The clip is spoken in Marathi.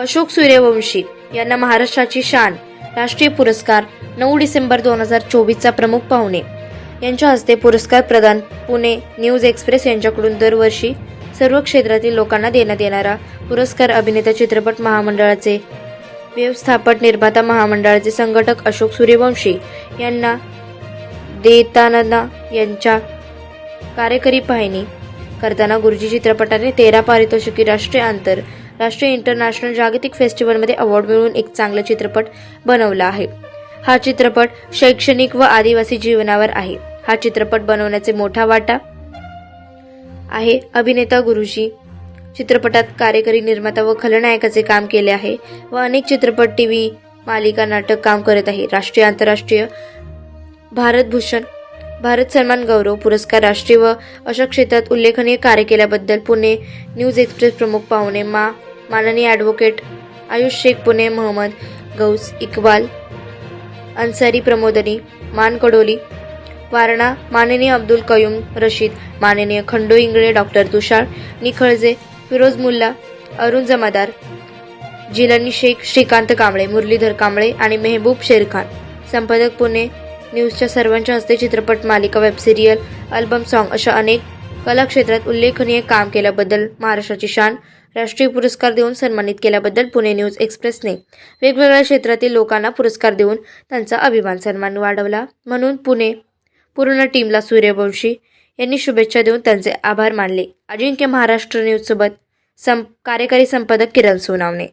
अशोक सूर्यवंशी यांना महाराष्ट्राची शान राष्ट्रीय पुरस्कार 9 डिसेंबर 2024 चा प्रमुख पाहुणे यांच्या हस्ते पुरस्कार प्रदान पुणे न्यूज एक्सप्रेस यांच्याकडून दरवर्षी सर्व क्षेत्रातील लोकांना देण्यात येणारा पुरस्कार अभिनेता चित्रपट महामंडळाचे व्यवस्थापक निर्माता महामंडळाचे संघटक अशोक सूर्यवंशी यांना देताना यांच्या कार्यकारी पाहणी करताना गुरुजी चित्रपटाने 13 पारितोषिके राष्ट्रीय इंटरनॅशनल जागतिक फेस्टिवलमध्ये अवॉर्ड मिळवून एक चांगला चित्रपट बनवला आहे। हा चित्रपट शैक्षणिक व आदिवासी जीवनावर आहे। हा चित्रपट बनवण्याचे मोठा वाटा आहे। अभिनेता गुरुजी चित्रपटात कार्यकारी निर्माता व खलनायकाचे काम केले आहे व अनेक चित्रपट टीव्ही मालिका नाटक काम करत आहे। राष्ट्रीय आंतरराष्ट्रीय भारत सन्मान गौरव पुरस्कार राष्ट्रीय व अशा क्षेत्रात उल्लेखनीय कार्य केल्याबद्दल पुणे न्यूज एक्सप्रेस प्रमुख पाहुणे माननीय ॲडव्होकेट आयुष शेख, पुणे मोहम्मद गौस, इक्बाल अन्सारी, प्रमोदनी मानकडोली, वारणा माननीय अब्दुल कयूम रशीद, माननीय खंडू इंगळे, डॉक्टर तुषार निखळजे, फिरोज मुल्ला, अरुण जमादार, जिलानी शेख, श्रीकांत कांबळे, मुरलीधर कांबळे आणि मेहबूब शेरखान। संपादक पुणे न्यूजच्या सर्वांच्या हस्ते चित्रपट मालिका, वेब सिरियल, अल्बम, सॉन्ग अशा अनेक कला क्षेत्रात उल्लेखनीय काम केल्याबद्दल महाराष्ट्राची शान राष्ट्रीय पुरस्कार देऊन सन्मानित केल्याबद्दल पुणे न्यूज एक्सप्रेसने वेगवेगळ्या क्षेत्रातील लोकांना पुरस्कार देऊन त्यांचा अभिमान सन्मान वाढवला। म्हणून पूर्ण टीमला सूर्यवंशी यांनी शुभेच्छा देऊन त्यांचे आभार मानले। अजिंक्य महाराष्ट्र न्यूज सोबत कार्यकारी संपादक किरण सोनावणे।